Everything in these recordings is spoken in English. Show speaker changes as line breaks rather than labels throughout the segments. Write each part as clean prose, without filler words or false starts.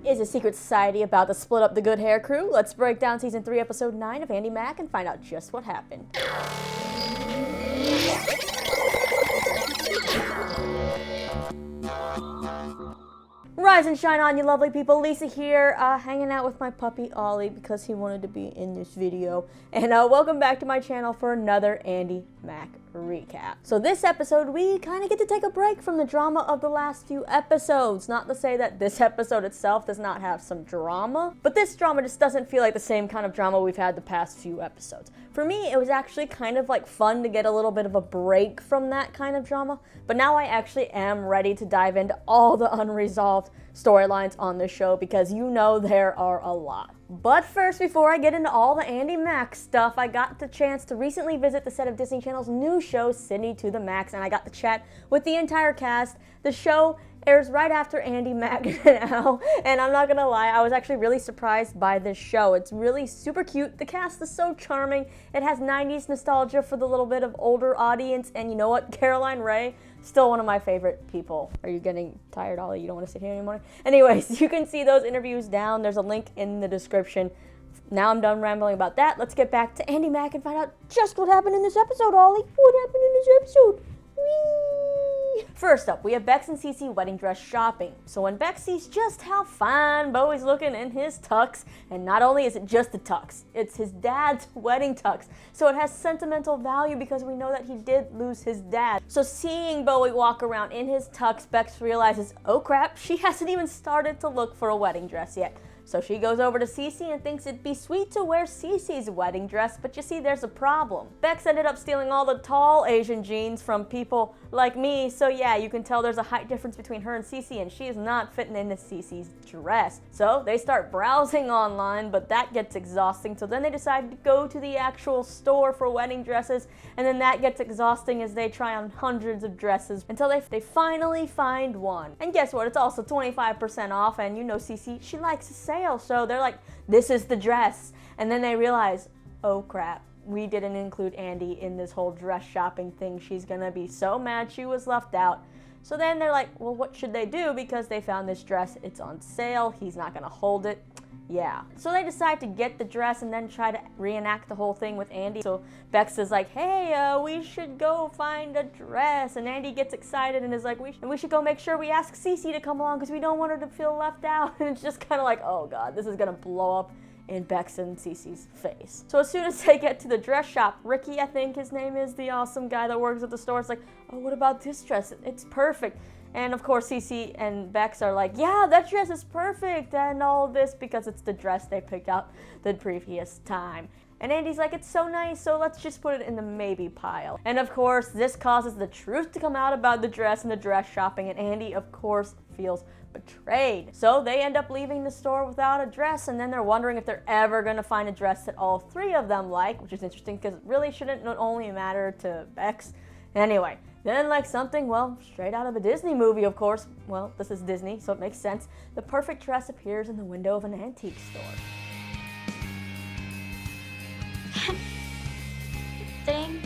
Is a secret society about to split up the Good Hair crew? Let's break down Season 3, Episode 9 of Andy Mack and find out just what happened. Rise and shine on, you lovely people. Lisa here, hanging out with my puppy Ollie because he wanted to be in this video. And welcome back to my channel for another Andy Mack recap. So this episode, we kind of get to take a break from the drama of the last few episodes. Not to say that this episode itself does not have some drama, but this drama just doesn't feel like the same kind of drama we've had the past few episodes. For me, it was actually kind of like fun to get a little bit of a break from that kind of drama, but now I actually am ready to dive into all the unresolved storylines on this show because you know there are a lot. But first, before I get into all the Andy Mack stuff, I got the chance to recently visit the set of Disney Channel's new show, Sydney to the Max, and I got to chat with the entire cast. The show airs right after Andy Mack now, and I'm not gonna lie, I was actually really surprised by this show. It's really super cute. The cast is so charming. It has 90s nostalgia for the little bit of older audience, and you know what? Caroline Rhea, still one of my favorite people. Are you getting tired, Ollie? You don't want to sit here anymore? Anyways, you can see those interviews down. There's a link in the description. Now I'm done rambling about that. Let's get back to Andy Mack and find out just what happened in this episode, Ollie. What happened in this episode? Whee! First up, we have Bex and Cece wedding dress shopping. So when Bex sees just how fine Bowie's looking in his tux, and not only is it just a tux, it's his dad's wedding tux. So it has sentimental value because we know that he did lose his dad. So seeing Bowie walk around in his tux, Bex realizes, oh crap, she hasn't even started to look for a wedding dress yet. So she goes over to Cece and thinks it'd be sweet to wear Cece's wedding dress, but you see there's a problem. Bex ended up stealing all the tall Asian jeans from people like me, so yeah, you can tell there's a height difference between her and Cece, and she is not fitting into Cece's dress. So they start browsing online, but that gets exhausting, so then they decide to go to the actual store for wedding dresses, and then that gets exhausting as they try on hundreds of dresses until they finally find one. And guess what? It's also 25% off, and you know Cece, she likes to sale, so they're like, this is the dress. And then they realize, oh crap, we didn't include Andy in this whole dress shopping thing. She's gonna be so mad she was left out. So then they're like, well, what should they do? Because they found this dress, it's on sale, he's not gonna hold it. Yeah. So they decide to get the dress and then try to reenact the whole thing with Andy. So Bex is like, hey, we should go find a dress. And Andy gets excited and is like, we should go make sure we ask Cece to come along because we don't want her to feel left out. And it's just kind of like, oh God, this is going to blow up in Bex and Cece's face. So as soon as they get to the dress shop, Ricky, I think his name is, the awesome guy that works at the store, is like, oh, what about this dress? It's perfect. And of course, Cece and Bex are like, yeah, that dress is perfect, and all this because it's the dress they picked out the previous time. And Andy's like, it's so nice, so let's just put it in the maybe pile. And of course, this causes the truth to come out about the dress and the dress shopping, and Andy, of course, feels betrayed. So they end up leaving the store without a dress, and then they're wondering if they're ever going to find a dress that all three of them like, which is interesting because it really shouldn't not only matter to Bex. Anyway, then like something, well, straight out of a Disney movie, of course. Well, this is Disney, so it makes sense. The perfect dress appears in the window of an antique store.
Ding.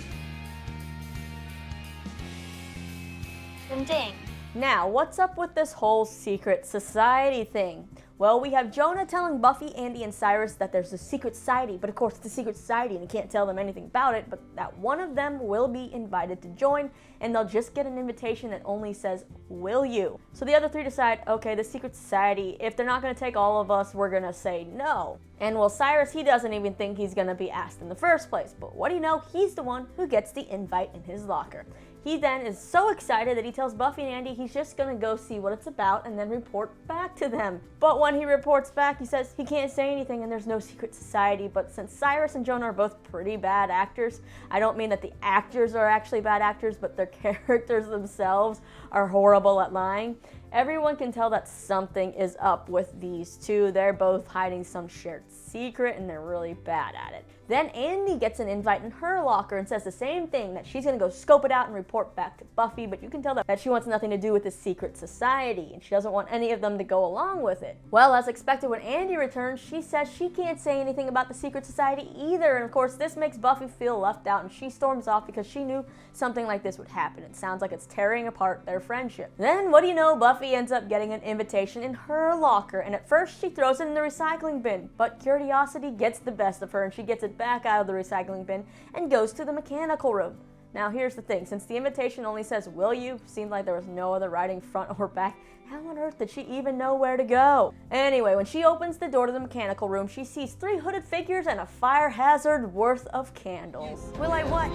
Ding ding.
Now, what's up with this whole secret society thing? Well, we have Jonah telling Buffy, Andy, and Cyrus that there's a secret society, but of course it's a secret society and he can't tell them anything about it, but that one of them will be invited to join, and they'll just get an invitation that only says, will you? So the other three decide, okay, the secret society, if they're not gonna take all of us, we're gonna say no. And well, Cyrus, he doesn't even think he's gonna be asked in the first place, but what do you know, he's the one who gets the invite in his locker. He then is so excited that he tells Buffy and Andy he's just gonna go see what it's about and then report back to them. But when he reports back, he says he can't say anything and there's no secret society. But since Cyrus and Jonah are both pretty bad actors, I don't mean that the actors are actually bad actors, but their characters themselves are horrible at lying. Everyone can tell that something is up with these two. They're both hiding some shared secret and they're really bad at it. Then Andy gets an invite in her locker and says the same thing, that she's gonna go scope it out and report back to Buffy, but you can tell that she wants nothing to do with this secret society, and she doesn't want any of them to go along with it. Well, as expected, when Andy returns, she says she can't say anything about the secret society either, and of course this makes Buffy feel left out, and she storms off because she knew something like this would happen. It sounds like it's tearing apart their friendship. Then, what do you know, Buffy ends up getting an invitation in her locker, and at first she throws it in the recycling bin, but curiosity gets the best of her, and she gets it back out of the recycling bin and goes to the mechanical room. Now here's the thing, since the invitation only says will you, seemed like there was no other writing front or back, how on earth did she even know where to go? Anyway, when she opens the door to the mechanical room, she sees 3 hooded figures and a fire hazard worth of candles. Will I what?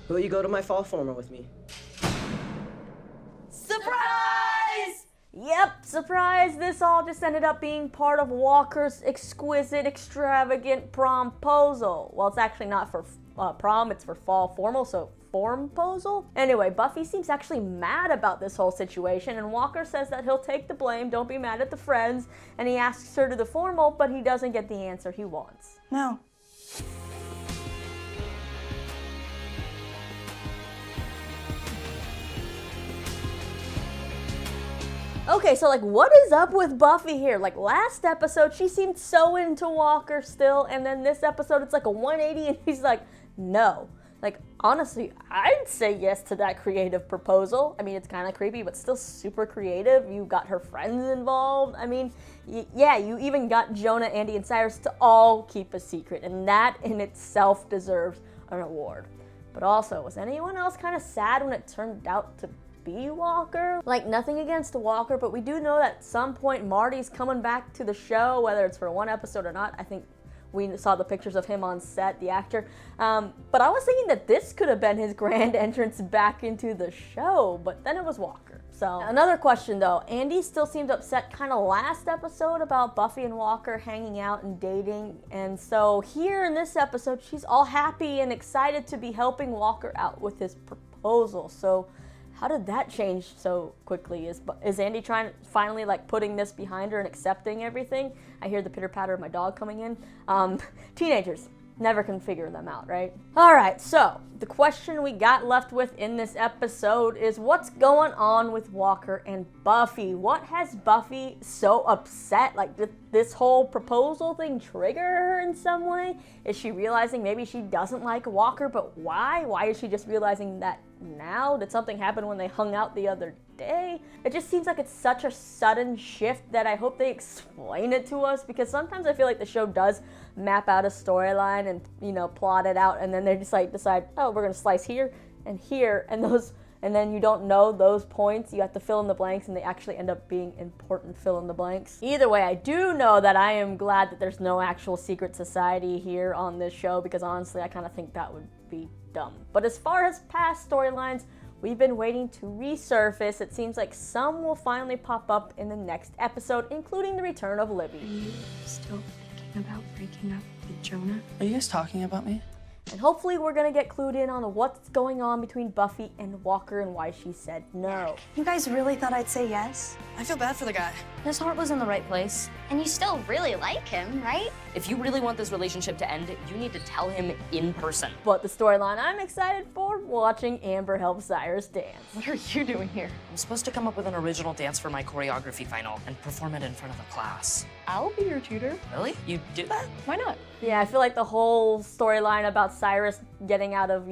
Will you go to my fall formal with me?
Surprise! Yep, surprise, this all just ended up being part of Walker's exquisite, extravagant promposal. Well, it's actually not for prom, it's for fall formal, so formposal? Anyway, Buffy seems actually mad about this whole situation, and Walker says that he'll take the blame, don't be mad at the friends, and he asks her to the formal, but he doesn't get the answer he wants.
No.
Okay, so what is up with Buffy here? Last episode, she seemed so into Walker still, and then this episode, it's a 180, and he's like, no. Honestly, I'd say yes to that creative proposal. I mean, it's kind of creepy, but still super creative. You got her friends involved. I mean, yeah, you even got Jonah, Andy, and Cyrus to all keep a secret, and that in itself deserves an award. But also, was anyone else kind of sad when it turned out to be Walker? Nothing against Walker, but we do know that at some point Marty's coming back to the show, whether it's for one episode or not. I think we saw the pictures of him on set, the actor. But I was thinking that this could have been his grand entrance back into the show, but then it was Walker. So another question though, Andy still seemed upset kind of last episode about Buffy and Walker hanging out and dating, and so here in this episode she's all happy and excited to be helping Walker out with his proposal. So how did that change so quickly? Is Andy finally putting this behind her and accepting everything? I hear the pitter patter of my dog coming in. Teenagers never can figure them out, right? All right, so the question we got left with in this episode is what's going on with Walker and Buffy? What has Buffy so upset? Did this whole proposal thing trigger her in some way? Is she realizing maybe she doesn't like Walker, but why? Why is she just realizing that now? Did something happen when they hung out the other day? It just seems like it's such a sudden shift that I hope they explain it to us, because sometimes I feel like the show does map out a storyline and plot it out, and then they just decide, oh, we're gonna slice here and here, and then you don't know those points. You have to fill in the blanks, and they actually end up being important fill in the blanks. Either way, I do know that I am glad that there's no actual secret society here on this show, because honestly I kind of think that would be dumb. But as far as past storylines we've been waiting to resurface, it seems like some will finally pop up in the next episode, including the return of Libby.
Are you still thinking about breaking up with Jonah?
Are you guys talking about me?
And hopefully we're gonna get clued in on what's going on between Buffy and Walker and why she said no.
You guys really thought I'd say yes?
I feel bad for the guy.
His heart was in the right place.
And you still really like him, right?
If you really want this relationship to end, you need to tell him in person.
But the storyline I'm excited for, watching Amber help Cyrus dance.
What are you doing here? I'm supposed to come up with an original dance for my choreography final and perform it in front of the class.
I'll be your tutor.
Really? You do that?
Why not?
Yeah, I feel like the whole storyline about Cyrus getting out of,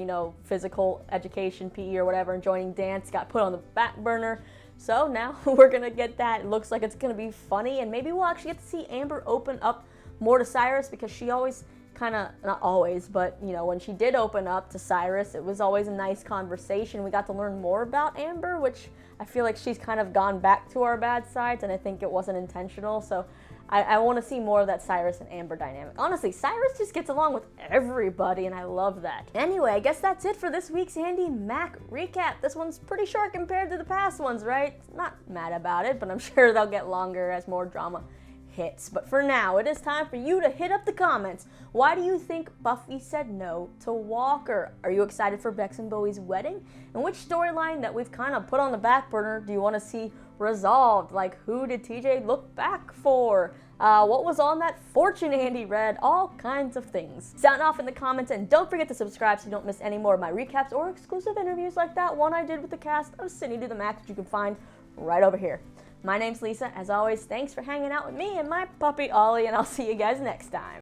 physical education, PE or whatever, and joining dance got put on the back burner. So now we're gonna get that. It looks like it's gonna be funny, and maybe we'll actually get to see Amber open up more to Cyrus, because she always not always, but when she did open up to Cyrus, it was always a nice conversation. We got to learn more about Amber, which I feel like she's kind of gone back to our bad sides, and I think it wasn't intentional. So I want to see more of that Cyrus and Amber dynamic. Honestly, Cyrus just gets along with everybody, and I love that. Anyway, I guess that's it for this week's ANDI MACK recap. This one's pretty short compared to the past ones, right? Not mad about it, but I'm sure they'll get longer as more drama hits. But for now, it is time for you to hit up the comments. Why do you think Buffy said no to Walker? Are you excited for Bex and Bowie's wedding? And which storyline that we've kind of put on the back burner do you want to see resolved? Who did TJ look back for? what was on that fortune Andy read, all kinds of things. Sound off in the comments, and don't forget to subscribe so you don't miss any more of my recaps or exclusive interviews like that one I did with the cast of Sydney to the Max, which you can find right over here. My name's Lisa. As always, thanks for hanging out with me and my puppy Ollie, and I'll see you guys next time.